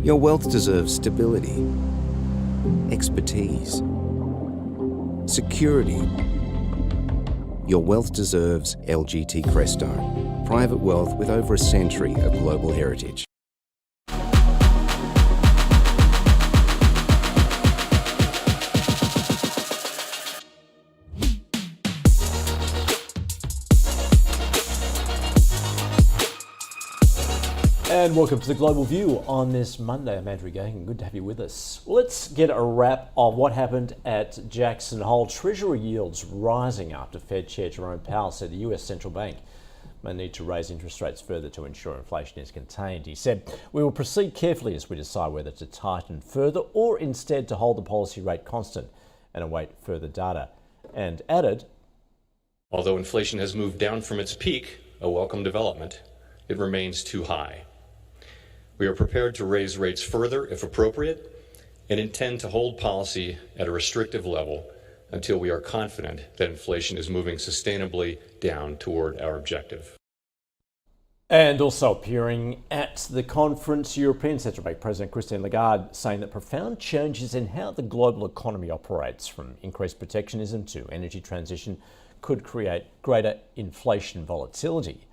Your wealth deserves stability, expertise, security. Your wealth deserves LGT Cresto, private wealth with over a century of global heritage. And welcome to the Global View on this Monday. I'm Andrew Gahan. Good to have you with us. Well, let's get a wrap of what happened at Jackson Hole. Treasury yields rising after Fed Chair Jerome Powell said the US central bank may need to raise interest rates further to ensure inflation is contained. He said, "We will proceed carefully as we decide whether to tighten further or instead to hold the policy rate constant and await further data." And added, "Although inflation has moved down from its peak, a welcome development, it remains too high. We are prepared to raise rates further if appropriate and intend to hold policy at a restrictive level until we are confident that inflation is moving sustainably down toward our objective." And also appearing at the conference, European Central Bank President Christine Lagarde saying that profound changes in how the global economy operates, from increased protectionism to energy transition, could create greater inflation volatility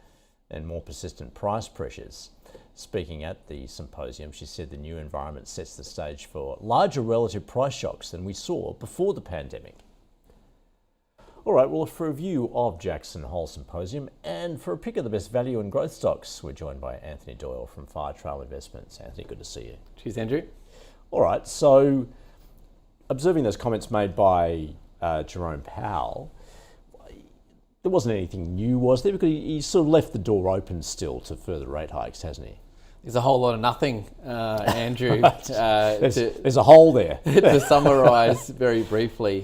and more persistent price pressures. Speaking at the symposium, she said the new environment sets the stage for larger relative price shocks than we saw before the pandemic. All right, well, for a review of Jackson Hole Symposium and for a pick of the best value and growth stocks, we're joined by Anthony Doyle from Firetrail Investments. Anthony, good to see you. Cheers, Andrew. All right, so observing those comments made by Jerome Powell, there wasn't anything new, was there? Because he sort of left the door open still to further rate hikes, hasn't he? There's a whole lot of nothing, Andrew. There's a hole there. To summarise very briefly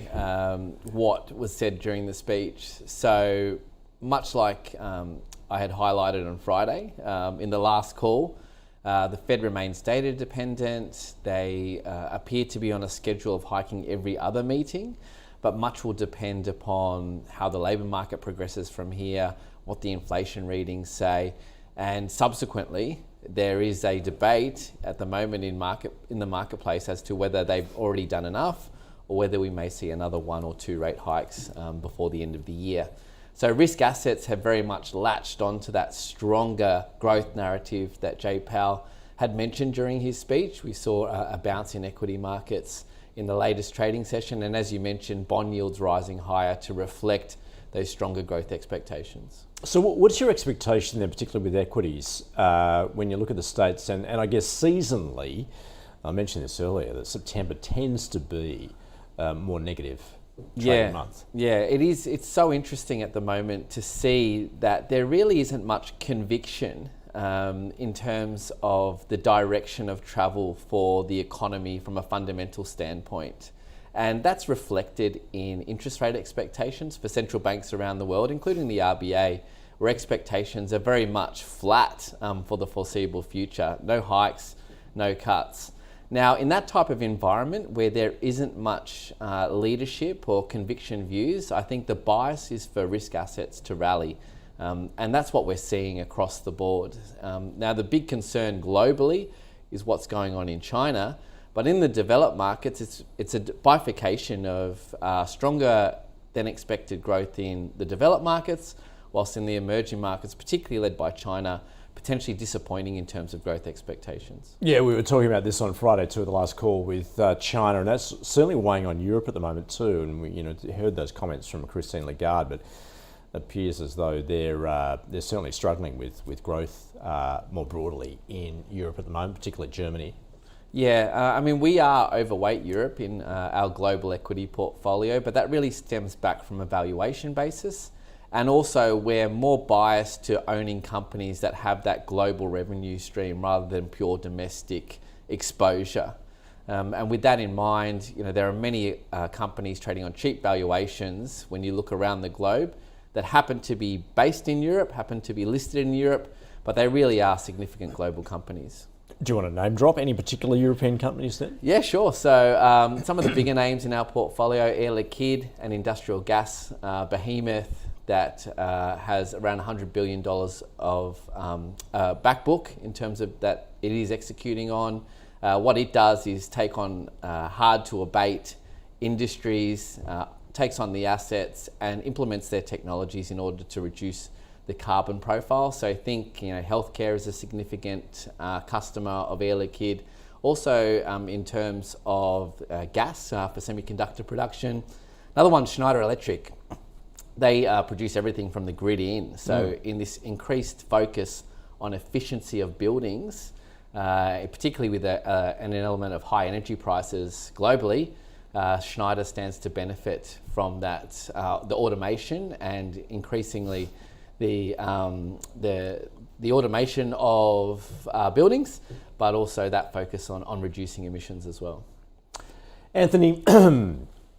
what was said during the speech. So much like I had highlighted on Friday in the last call, the Fed remains data dependent. They appear to be on a schedule of hiking every other meeting, but much will depend upon how the labour market progresses from here, what the inflation readings say, and subsequently there is a debate at the moment in the marketplace as to whether they've already done enough or whether we may see another 1 or 2 rate hikes before the end of the year. So risk assets have very much latched onto that stronger growth narrative that Jay Powell had mentioned during his speech. We saw a bounce in equity markets in the latest trading session, and as you mentioned, bond yields rising higher to reflect those stronger growth expectations. So what's your expectation then, particularly with equities, when you look at the States and I guess seasonally, I mentioned this earlier, that September tends to be more negative trading month. Yeah, it is. It's so interesting at the moment to see that there really isn't much conviction in terms of the direction of travel for the economy from a fundamental standpoint. And that's reflected in interest rate expectations for central banks around the world, including the RBA, where expectations are very much flat for the foreseeable future. No hikes, no cuts. Now, in that type of environment where there isn't much leadership or conviction views, I think the bias is for risk assets to rally. And that's what we're seeing across the board. Now, the big concern globally is what's going on in China. But in the developed markets, it's a bifurcation of stronger than expected growth in the developed markets, whilst in the emerging markets, particularly led by China, potentially disappointing in terms of growth expectations. Yeah, we were talking about this on Friday too, the last call with China, and that's certainly weighing on Europe at the moment too. And we heard those comments from Christine Lagarde, but it appears as though they're certainly struggling with growth more broadly in Europe at the moment, particularly Germany. Yeah, I mean, we are overweight Europe in our global equity portfolio, but that really stems back from a valuation basis. And also we're more biased to owning companies that have that global revenue stream rather than pure domestic exposure. And with that in mind, there are many companies trading on cheap valuations when you look around the globe that happen to be based in Europe, happen to be listed in Europe, but they really are significant global companies. Do you want to name drop any particular European companies then? Yeah, sure. So some of the bigger names in our portfolio, Air Liquide, an industrial gas behemoth that has around $100 billion of back book in terms of that it is executing on. What it does is take on hard to abate industries, takes on the assets and implements their technologies in order to reduce the carbon profile. So think, healthcare is a significant customer of Air Liquide. Also in terms of gas for semiconductor production. Another one, Schneider Electric. They produce everything from the grid in. So in this increased focus on efficiency of buildings, particularly with an element of high energy prices globally, Schneider stands to benefit from that, the automation and increasingly the automation of buildings, but also that focus on reducing emissions as well. Anthony,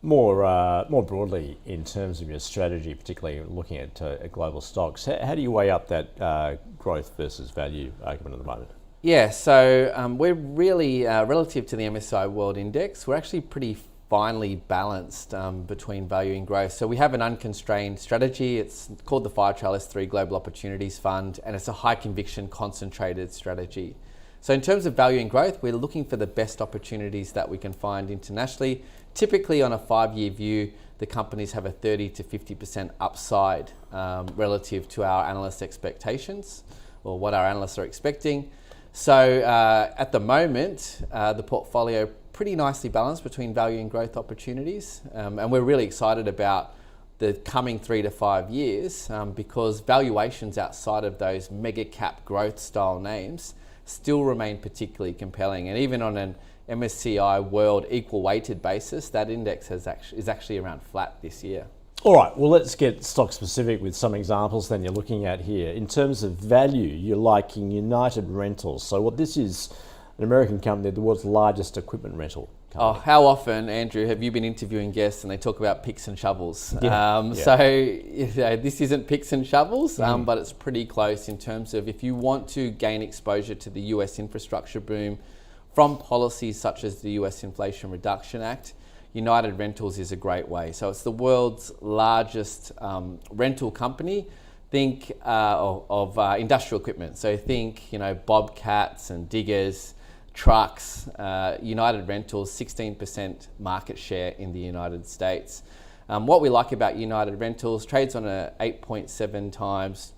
more broadly in terms of your strategy, particularly looking at global stocks, how do you weigh up that growth versus value argument at the moment? Yeah, so we're really, relative to the MSCI World Index, we're actually pretty finely balanced between value and growth. So we have an unconstrained strategy. It's called the Firetrail S3 Global Opportunities Fund, and it's a high conviction concentrated strategy. So in terms of value and growth, we're looking for the best opportunities that we can find internationally. Typically on a 5-year view, the companies have a 30 to 50% upside relative to our analyst expectations, or what our analysts are expecting. So at the moment, the portfolio pretty nicely balanced between value and growth opportunities. And we're really excited about the coming 3 to 5 years because valuations outside of those mega cap growth style names still remain particularly compelling. And even on an MSCI World equal weighted basis, that index is actually around flat this year. All right, well, let's get stock specific with some examples then you're looking at here. In terms of value, you're liking United Rentals. So what this is, an American company, the world's largest equipment rental company. Oh, how often, Andrew, have you been interviewing guests and they talk about picks and shovels? Yeah. So this isn't picks and shovels, but it's pretty close in terms of if you want to gain exposure to the US infrastructure boom from policies such as the US Inflation Reduction Act, United Rentals is a great way. So it's the world's largest rental company. Think of industrial equipment. So think, bobcats and diggers, trucks. United Rentals, 16% market share in the United States. What we like about United Rentals, trades on a 8.7 times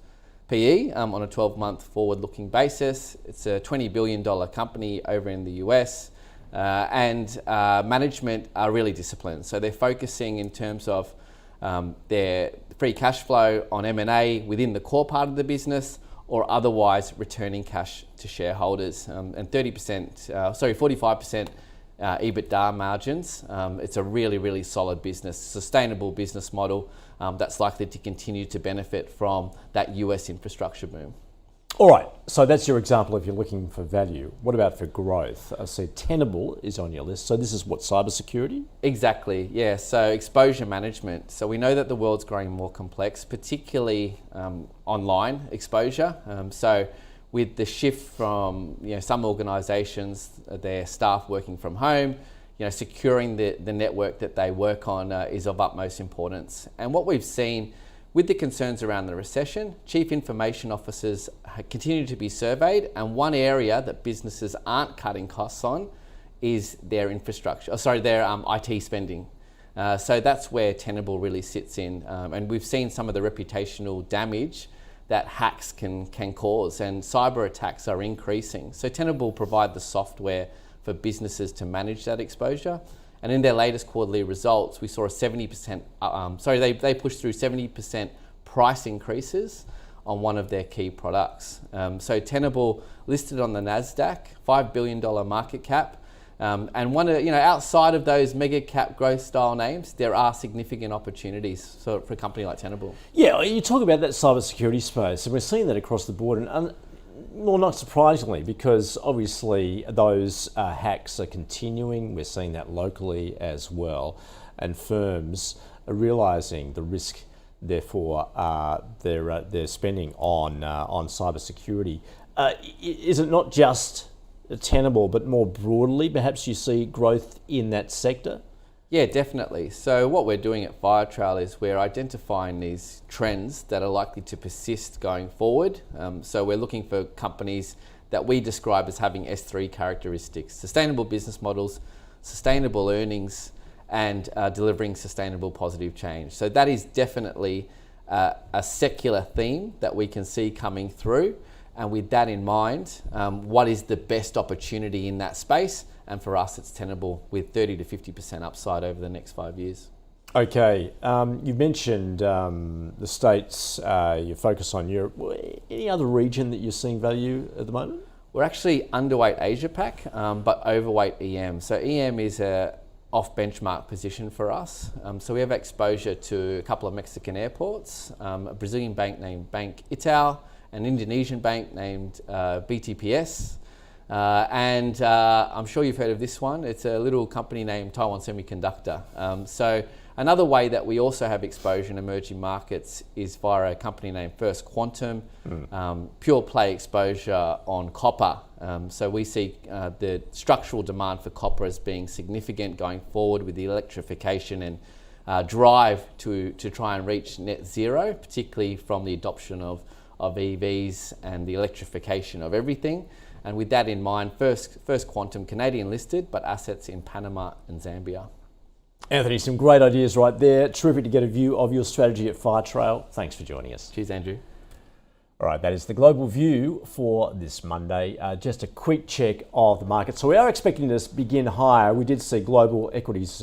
PE on a 12-month forward-looking basis. It's a $20 billion company over in the US. And management are really disciplined. So they're focusing in terms of their free cash flow on M&A within the core part of the business or otherwise returning cash to shareholders. And 45% EBITDA margins. It's a really, really solid business, sustainable business model that's likely to continue to benefit from that US infrastructure boom. All right, so that's your example if you're looking for value. What about for growth? I see Tenable is on your list. So this is what, cybersecurity? Exactly, yeah. So exposure management. So we know that the world's growing more complex, particularly online exposure. So with the shift from some organisations, their staff working from home, securing the network that they work on is of utmost importance. And what we've seen with the concerns around the recession, chief information officers continue to be surveyed, and one area that businesses aren't cutting costs on is their infrastructure, their IT spending. So that's where Tenable really sits in, and we've seen some of the reputational damage that hacks can cause, and cyber attacks are increasing. So Tenable provide the software for businesses to manage that exposure. And in their latest quarterly results, we saw a 70%, they pushed through 70% price increases on one of their key products. So Tenable listed on the NASDAQ, $5 billion market cap. And outside of those mega cap growth style names, there are significant opportunities for a company like Tenable. Yeah, you talk about that cybersecurity space, and we're seeing that across the board. And well, not surprisingly, because obviously those hacks are continuing. We're seeing that locally as well, and firms are realising the risk. Therefore, they're spending on cybersecurity. Is it not just Tenable, but more broadly, perhaps you see growth in that sector? Yeah, definitely. So what we're doing at Firetrail is we're identifying these trends that are likely to persist going forward. So we're looking for companies that we describe as having S3 characteristics: sustainable business models, sustainable earnings, and delivering sustainable positive change. So that is definitely a secular theme that we can see coming through. And with that in mind, what is the best opportunity in that space? And for us, it's Tenable, with 30 to 50% upside over the next 5 years. Okay, you mentioned the States, your focus on Europe. Any other region that you're seeing value at the moment? We're actually underweight Asia Pac, but overweight EM. So EM is a off benchmark position for us. So we have exposure to a couple of Mexican airports, a Brazilian bank named Bank Itaú, an Indonesian bank named BTPS, and I'm sure you've heard of this one. It's a little company named Taiwan Semiconductor. So another way that we also have exposure in emerging markets is via a company named First Quantum, pure play exposure on copper. So we see the structural demand for copper as being significant going forward with the electrification and drive to try and reach net zero, particularly from the adoption of EVs and the electrification of everything. And with that in mind, First Quantum, Canadian listed, but assets in Panama and Zambia. Anthony, some great ideas right there. Terrific to get a view of your strategy at Firetrail. Thanks for joining us. Cheers, Andrew. All right, that is the global view for this Monday. Just a quick check of the market. So we are expecting this to begin higher. We did see global equities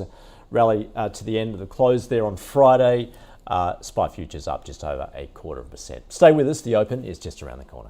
rally to the end of the close there on Friday. SPI futures up just over 0.25%. Stay with us. The open is just around the corner.